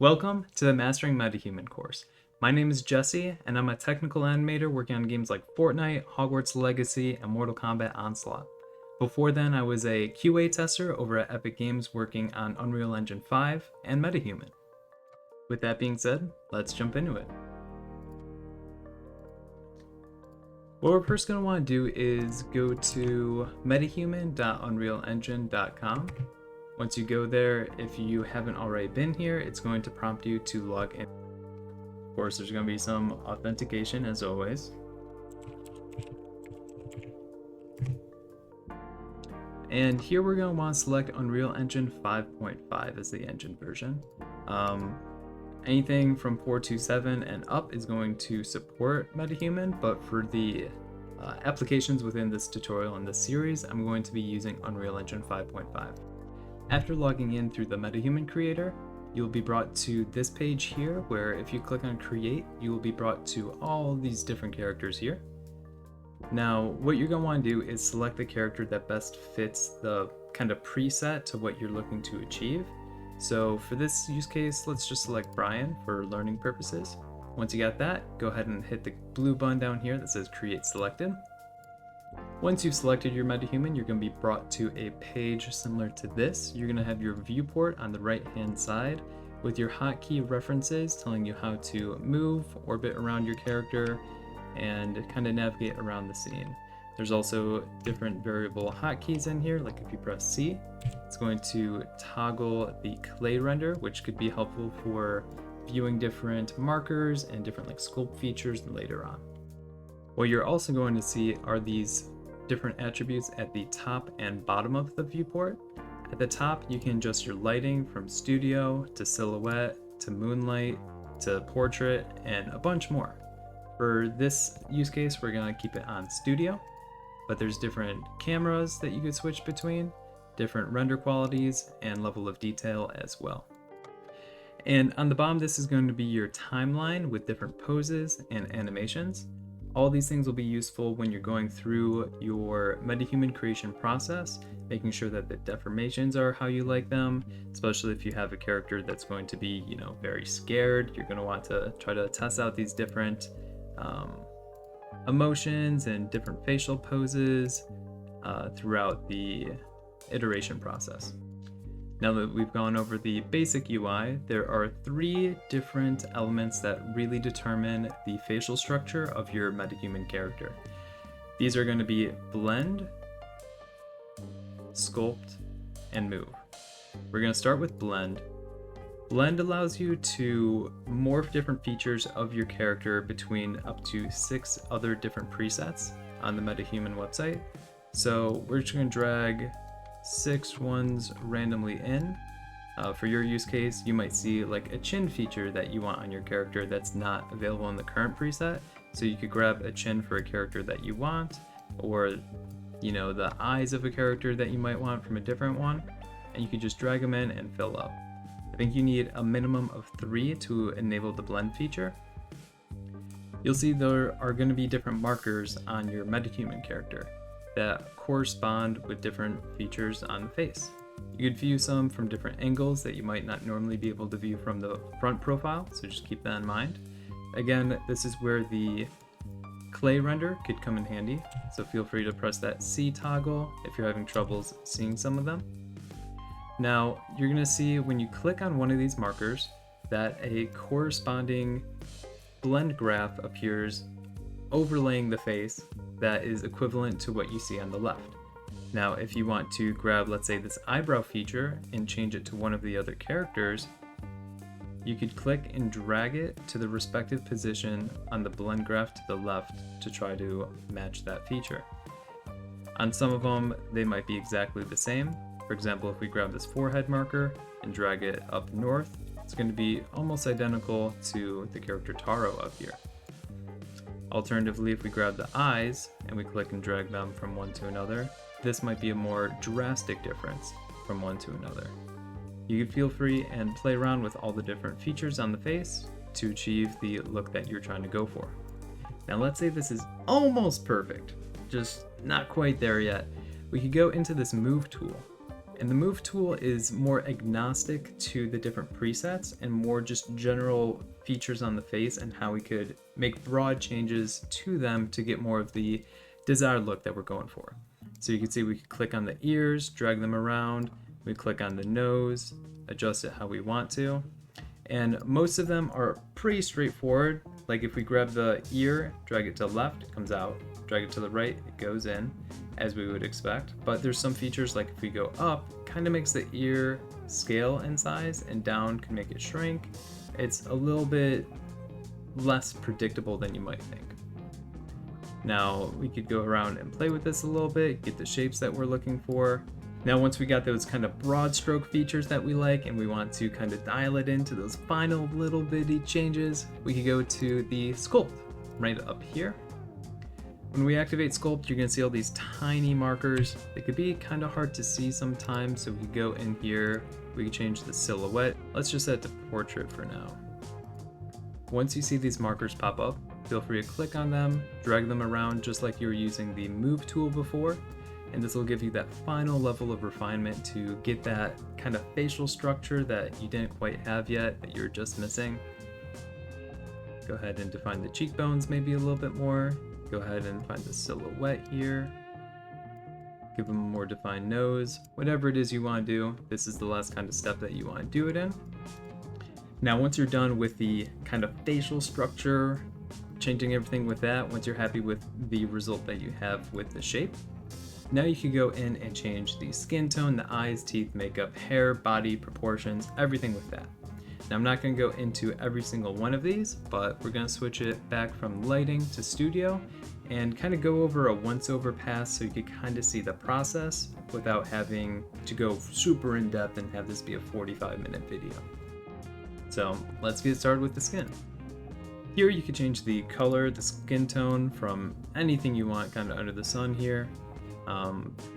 Welcome to the Mastering MetaHuman course. My name is Jesse, and I'm a technical animator working on games like Fortnite, Hogwarts Legacy, and Mortal Kombat Onslaught. Before then, I was a QA tester over at Epic Games working on Unreal Engine 5 and MetaHuman. With that being said, let's jump into it. What we're first going to want to do is go to metahuman.unrealengine.com. Once you go there, if you haven't already been here, it's going to prompt you to log in. Of course, there's going to be some authentication as always. And here we're going to want to select Unreal Engine 5.5 as the engine version. Anything from 4.27 and up is going to support MetaHuman, but for the applications within this tutorial and this series, I'm going to be using Unreal Engine 5.5. After logging in through the MetaHuman creator, you'll be brought to this page here where if you click on create, you will be brought to all these different characters here. Now, what you're going to want to do is select the character that best fits the kind of preset to what you're looking to achieve. So for this use case, let's just select Brian for learning purposes. Once you got that, go ahead and hit the blue button down here that says create selected. Once you've selected your MetaHuman, you're going to be brought to a page similar to this. You're going to have your viewport on the right hand side with your hotkey references telling you how to move, orbit around your character, and kind of navigate around the scene. There's also different variable hotkeys in here, like if you press C, it's going to toggle the clay render, which could be helpful for viewing different markers and different like sculpt features later on. What you're also going to see are these different attributes at the top and bottom of the viewport. At the top, you can adjust your lighting from studio to silhouette to moonlight to portrait and a bunch more. For this use case, we're going to keep it on studio, but there's different cameras that you could switch between, different render qualities, and level of detail as well. And on the bottom, this is going to be your timeline with different poses and animations. All these things will be useful when you're going through your MetaHuman creation process, making sure that the deformations are how you like them, especially if you have a character that's going to be, very scared. You're going to want to try to test out these different emotions and different facial poses throughout the iteration process. Now that we've gone over the basic UI, there are 3 different elements that really determine the facial structure of your MetaHuman character. These are going to be blend, sculpt, and move. We're going to start with blend. Blend allows you to morph different features of your character between up to 6 other different presets on the MetaHuman website. So we're just going to drag 6 ones randomly in. For your use case, you might see like a chin feature that you want on your character that's not available in the current preset. So you could grab a chin for a character that you want, or the eyes of a character that you might want from a different one, and you could just drag them in and fill up. I think you need a minimum of 3 to enable the blend feature. You'll see there are going to be different markers on your MetaHuman character that correspond with different features on the face. You could view some from different angles that you might not normally be able to view from the front profile, so just keep that in mind. Again, this is where the clay render could come in handy, so feel free to press that C toggle if you're having troubles seeing some of them. Now, you're going to see when you click on one of these markers that a corresponding blend graph appears overlaying the face that is equivalent to what you see on the left. Now, if you want to grab, let's say, this eyebrow feature and change it to one of the other characters, you could click and drag it to the respective position on the blend graph to the left to try to match that feature. On some of them, they might be exactly the same. For example, if we grab this forehead marker and drag it up north, it's going to be almost identical to the character Taro up here. Alternatively, if we grab the eyes and we click and drag them from one to another, this might be a more drastic difference from one to another. You can feel free and play around with all the different features on the face to achieve the look that you're trying to go for. Now let's say this is almost perfect, just not quite there yet. We could go into this move tool And the move tool is more agnostic to the different presets and more just general features on the face and how we could make broad changes to them to get more of the desired look that we're going for. So you can see we can click on the ears, drag them around, we click on the nose, adjust it how we want to. And most of them are pretty straightforward. Like if we grab the ear, drag it to the left, it comes out. Drag it to the right, it goes in, as we would expect. But there's some features like if we go up, kind of makes the ear scale in size, and down can make it shrink. It's a little bit less predictable than you might think. Now we could go around and play with this a little bit, get the shapes that we're looking for. Now once we got those kind of broad stroke features that we like and we want to kind of dial it into those final little bitty changes, we could go to the sculpt right up here. When we activate sculpt, you're going to see all these tiny markers. They could be kind of hard to see sometimes, so we could go in here, we can change the silhouette. Let's just set it to portrait for now. Once you see these markers pop up, feel free to click on them, drag them around just like you were using the move tool before, and this will give you that final level of refinement to get that kind of facial structure that you didn't quite have yet, that you're just missing. Go ahead and define the cheekbones maybe a little bit more. Go ahead and find the silhouette here. Give them a more defined nose. Whatever it is you want to do, this is the last kind of step that you want to do it in. Now once you're done with the kind of facial structure, changing everything with that, once you're happy with the result that you have with the shape, now you can go in and change the skin tone, the eyes, teeth, makeup, hair, body, proportions, everything with that. Now I'm not going to go into every single one of these, but we're going to switch it back from lighting to studio and kind of go over a once over pass so you can kind of see the process without having to go super in depth and have this be a 45-minute video. So let's get started with the skin. Here you can change the color, the skin tone from anything you want kind of under the sun here.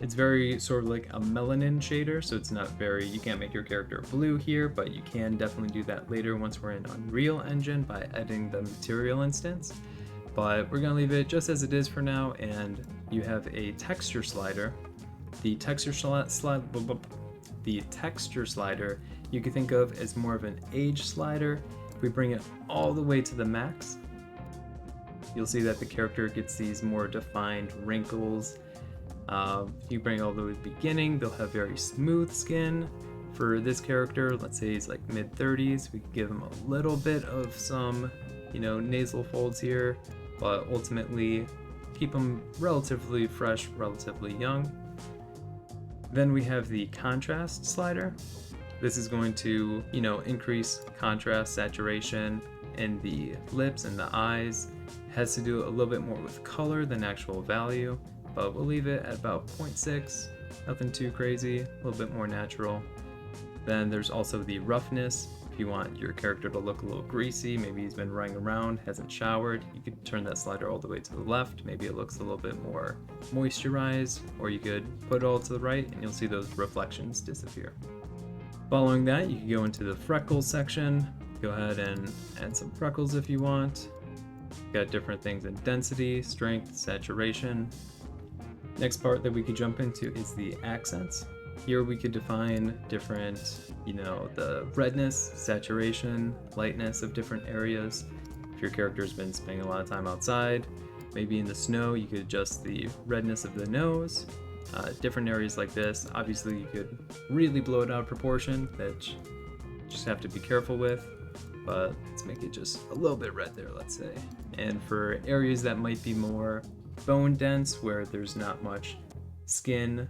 It's very sort of like a melanin shader, so it's not very, you can't make your character blue here, but you can definitely do that later once we're in Unreal Engine by editing the material instance. But we're going to leave it just as it is for now, and you have a texture slider. The texture slider you can think of as more of an age slider. If we bring it all the way to the max, you'll see that the character gets these more defined wrinkles. If you bring it all the way to the beginning, they'll have very smooth skin. For this character, let's say he's like mid-30s, we could give him a little bit of some, nasal folds here, but ultimately keep him relatively fresh, relatively young. Then we have the contrast slider. This is going to, increase contrast, saturation in the lips and the eyes. It has to do a little bit more with color than actual value, but we'll leave it at about 0.6, nothing too crazy, a little bit more natural. Then there's also the roughness. If you want your character to look a little greasy, maybe he's been running around, hasn't showered, you could turn that slider all the way to the left. Maybe it looks a little bit more moisturized, or you could put it all to the right and you'll see those reflections disappear. Following that, you can go into the freckles section. Go ahead and add some freckles if you want. Got different things in density, strength, saturation. Next part that we could jump into is the accents. Here we could define different, the redness, saturation, lightness of different areas. If your character's been spending a lot of time outside, maybe in the snow, you could adjust the redness of the nose. Different areas like this. Obviously, you could really blow it out of proportion, that you just have to be careful with, but let's make it just a little bit red there, let's say. And for areas that might be more bone dense, where there's not much skin,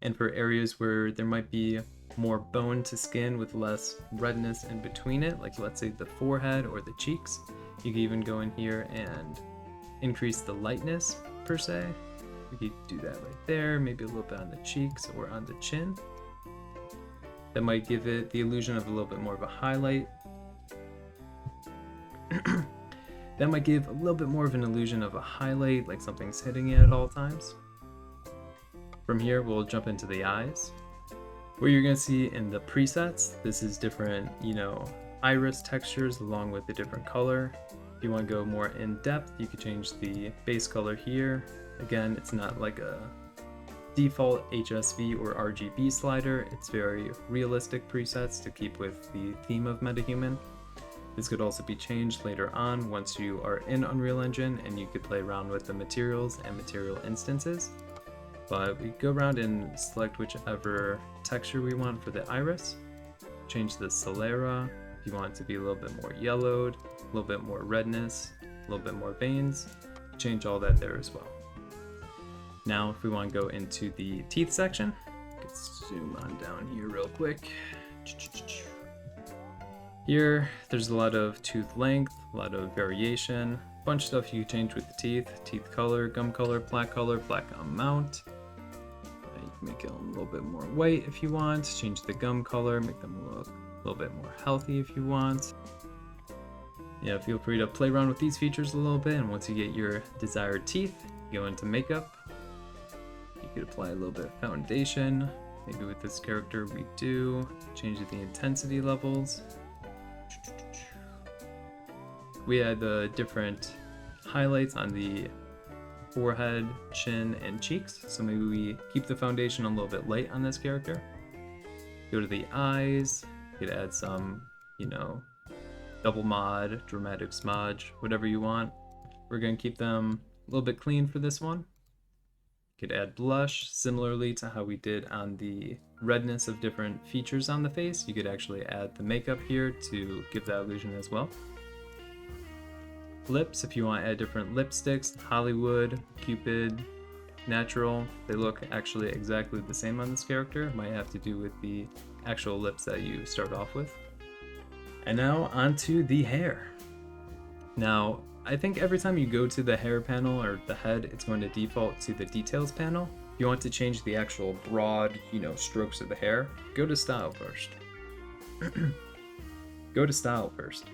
and for areas where there might be more bone to skin with less redness in between it, like let's say the forehead or the cheeks, you can even go in here and increase the lightness per se. We could do that right there, maybe a little bit on the cheeks or on the chin. That might give it the illusion of a little bit more of a highlight. That might give a little bit more of an illusion of a highlight, like something's hitting it at all times. From here, we'll jump into the eyes. What you're going to see in the presets, this is different, iris textures along with a different color. If you want to go more in depth, you can change the base color here, again, it's not like a default HSV or RGB slider. It's very realistic presets to keep with the theme of MetaHuman. This could also be changed later on once you are in Unreal Engine and you could play around with the materials and material instances. But we go around and select whichever texture we want for the iris. Change the sclera if you want it to be a little bit more yellowed, a little bit more redness, a little bit more veins. Change all that there as well. Now if we want to go into the teeth section, let's zoom on down here real quick. Here, there's a lot of tooth length, a lot of variation, a bunch of stuff you can change with the teeth color, gum color, plaque amount. You can make it a little bit more white if you want, change the gum color, make them look a little bit more healthy if you want. Yeah, feel free to play around with these features a little bit, and once you get your desired teeth, go into makeup. You could apply a little bit of foundation. Maybe with this character we do. Change the intensity levels. We had the different highlights on the forehead, chin, and cheeks. So maybe we keep the foundation a little bit light on this character. Go to the eyes. You could add some, double mod, dramatic smudge, whatever you want. We're going to keep them a little bit clean for this one. You could add blush, similarly to how we did on the redness of different features on the face. You could actually add the makeup here to give that illusion as well. Lips, if you want to add different lipsticks, Hollywood, Cupid, natural, they look actually exactly the same on this character. Might have to do with the actual lips that you start off with. And now onto the hair. Now, I think every time you go to the hair panel or the head, it's going to default to the details panel. If you want to change the actual broad, strokes of the hair, go to style first. Go to style first.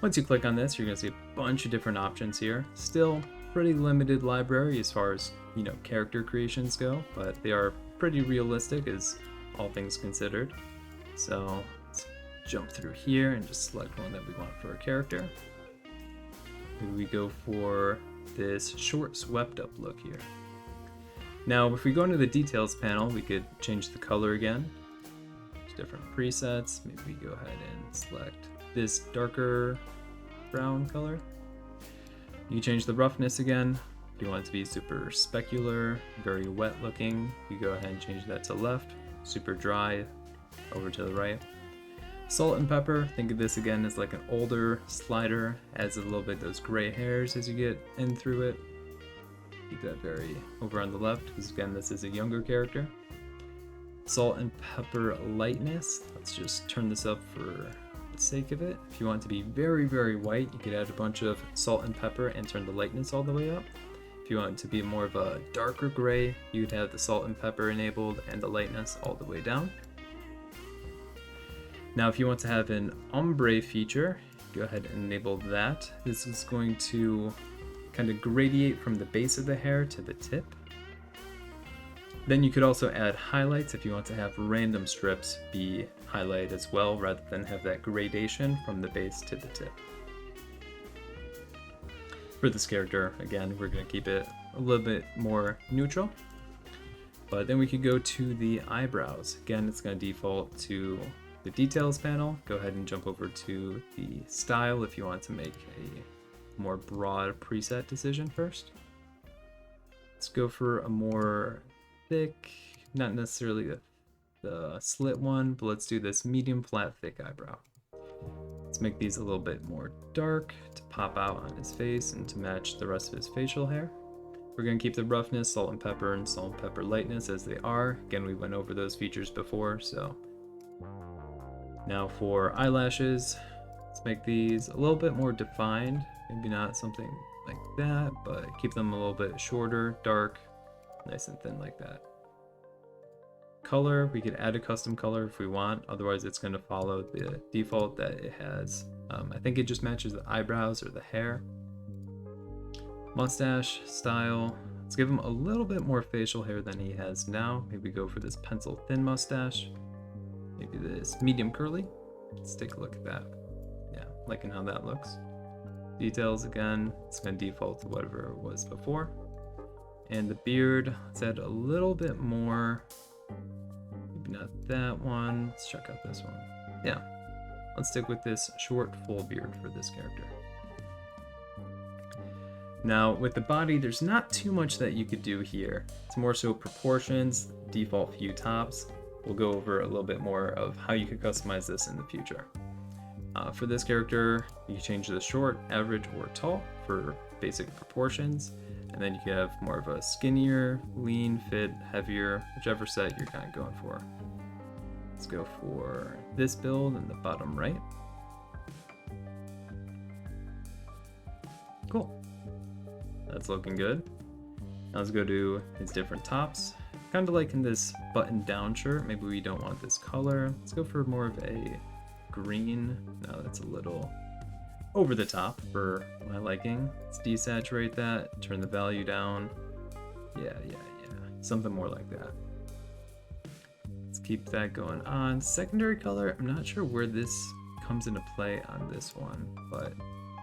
Once you click on this, you're going to see a bunch of different options here. Still pretty limited library as far as, character creations go, but they are pretty realistic as all things considered. So let's jump through here and just select one that we want for our character. Maybe we go for this short swept up look here. Now, if we go into the details panel, we could change the color again. There's different presets. Maybe we go ahead and select this darker brown color. You can change the roughness again. If you want it to be super specular, very wet looking, you go ahead and change that to left. Super dry, over to the right. Salt and pepper, think of this again as like an older slider, adds a little bit of those gray hairs as you get in through it. Keep that very over on the left, because again, this is a younger character. Salt and pepper lightness, let's just turn this up for the sake of it. If you want it to be very, very white, you could add a bunch of salt and pepper and turn the lightness all the way up. If you want it to be more of a darker gray, you'd have the salt and pepper enabled and the lightness all the way down. Now, if you want to have an ombre feature, go ahead and enable that. This is going to kind of gradiate from the base of the hair to the tip. Then you could also add highlights if you want to have random strips be highlighted as well, rather than have that gradation from the base to the tip. For this character, again, we're going to keep it a little bit more neutral. But then we could go to the eyebrows. Again, it's going to default to the details panel. Go ahead and jump over to the style if you want to make a more broad preset decision first. Let's go for a more thick, not necessarily the slit one, but let's do this medium flat thick eyebrow. Let's make these a little bit more dark to pop out on his face and to match the rest of his facial hair. We're going to keep the roughness, salt and pepper lightness as they are. Again, we went over those features before, so. Now for eyelashes, let's make these a little bit more defined. Maybe not something like that, but keep them a little bit shorter, dark, nice and thin like that. Color, we could add a custom color if we want, otherwise it's going to follow the default that it has. I think it just matches the eyebrows or the hair. Mustache style, let's give him a little bit more facial hair than he has now. Maybe go for this pencil thin mustache. Maybe this medium curly. Let's take a look at that. Yeah, liking how that looks. Details again, it's going to default to whatever it was before. And the beard, let's add a little bit more. Maybe not that one. Let's check out this one. Yeah, let's stick with this short full beard for this character. Now with the body, there's not too much that you could do here. It's more so proportions, default view tops. We'll go over a little bit more of how you could customize this in the future. For this character, you can change the short, average, or tall for basic proportions. And then you can have more of a skinnier, lean, fit, heavier, whichever set you're kind of going for. Let's go for this build in the bottom right. Cool. That's looking good. Now let's go to his different tops. Kind of like in this button down shirt, maybe we don't want this color. Let's go for more of a green. No, that's a little over the top for my liking. Let's desaturate that, turn the value down. Yeah. Something more like that. Let's keep that going on. Secondary color, I'm not sure where this comes into play on this one, but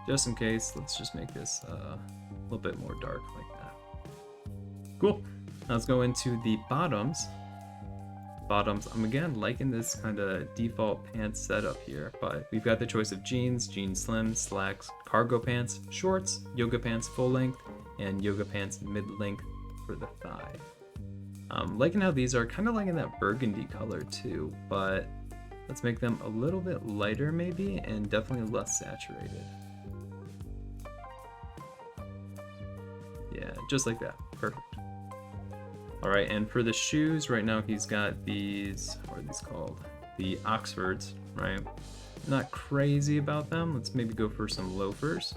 just in case, let's just make this a little bit more dark like that. Cool. Now let's go into the bottoms. I'm again liking this kind of default pants setup here, but we've got the choice of jeans, jean slim, slacks, cargo pants, shorts, yoga pants full length, and yoga pants mid-length for the thigh. Liking how these are kind of liking that burgundy color too, but let's make them a little bit lighter maybe, and definitely less saturated. Yeah, just like that. Perfect. All right, and for the shoes, right now he's got these, what are these called? The Oxfords, right? Not crazy about them. Let's maybe go for some loafers.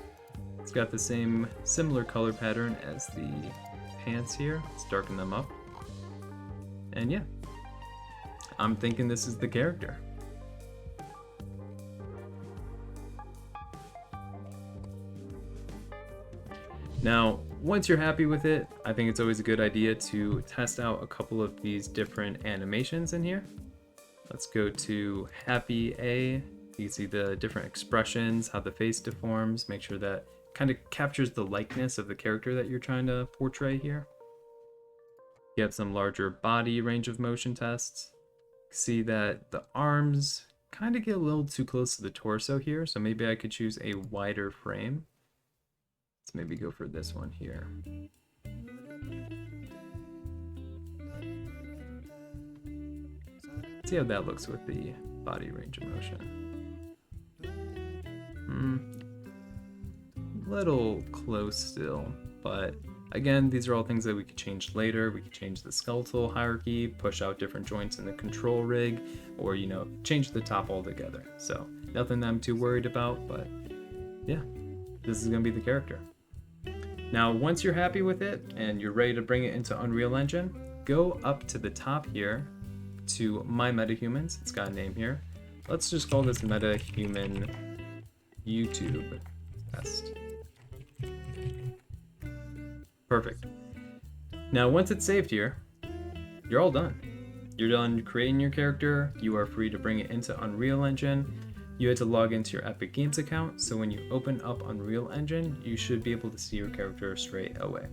It's got the same similar color pattern as the pants here. Let's darken them up. And yeah, I'm thinking this is the character. Now, once you're happy with it, I think it's always a good idea to test out a couple of these different animations in here. Let's go to Happy A. You can see the different expressions, how the face deforms, make sure that kind of captures the likeness of the character that you're trying to portray here. You have some larger body range of motion tests. See that the arms kind of get a little too close to the torso here, so maybe I could choose a wider frame. Let's maybe go for this one here. See how that looks with the body range of motion. Little close still, but again, these are all things that we could change later. We could change the skeletal hierarchy, push out different joints in the control rig, or, you know, change the top altogether. So nothing that I'm too worried about, but yeah, this is going to be the character. Now, once you're happy with it and you're ready to bring it into Unreal Engine, go up to the top here to My MetaHumans. It's got a name here. Let's just call this MetaHuman YouTube test. Perfect. Now, once it's saved here, you're all done. You're done creating your character. You are free to bring it into Unreal Engine. You had to log into your Epic Games account, so when you open up Unreal Engine, you should be able to see your character straight away.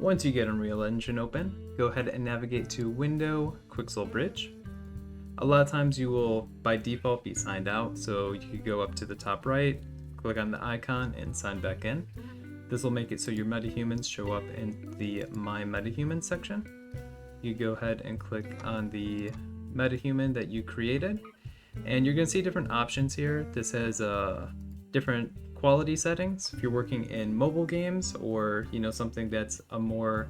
Once you get Unreal Engine open, go ahead and navigate to Window, Quixel Bridge. A lot of times you will, by default, be signed out, so you could go up to the top right, click on the icon, and sign back in. This will make it so your MetaHumans show up in the My MetaHuman section. You go ahead and click on the MetaHuman that you created, and you're going to see different options here. This has different quality settings. If you're working in mobile games, or something that's a more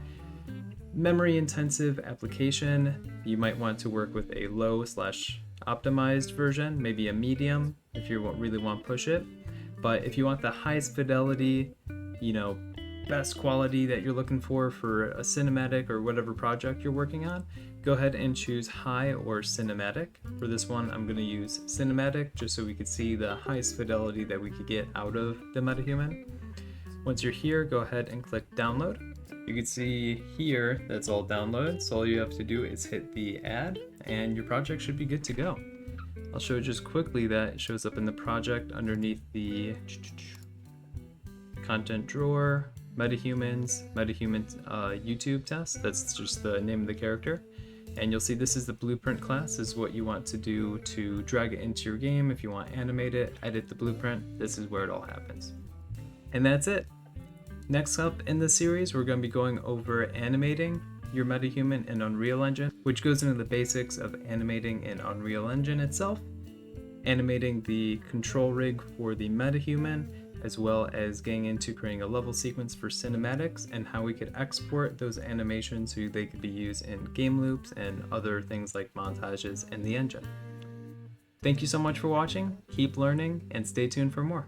memory intensive application, you might want to work with a low/optimized version, maybe a medium if you really want to push it. But if you want the highest fidelity, best quality that you're looking for a cinematic or whatever project you're working on, go ahead and choose high or cinematic. For this one, I'm going to use cinematic just so we could see the highest fidelity that we could get out of the MetaHuman. Once you're here, go ahead and click download. You can see here that's all downloaded, so all you have to do is hit the add and your project should be good to go. I'll show you just quickly that it shows up in the project underneath the content drawer. MetaHumans, YouTube test. That's just the name of the character. And you'll see this is the blueprint class. This is what you want to do to drag it into your game. If you want to animate it, edit the blueprint, this is where it all happens. And that's it. Next up in this series, we're going to be going over animating your MetaHuman in Unreal Engine, which goes into the basics of animating in Unreal Engine itself, animating the control rig for the MetaHuman, as well as getting into creating a level sequence for cinematics and how we could export those animations so they could be used in game loops and other things like montages in the engine. Thank you so much for watching, keep learning, and stay tuned for more.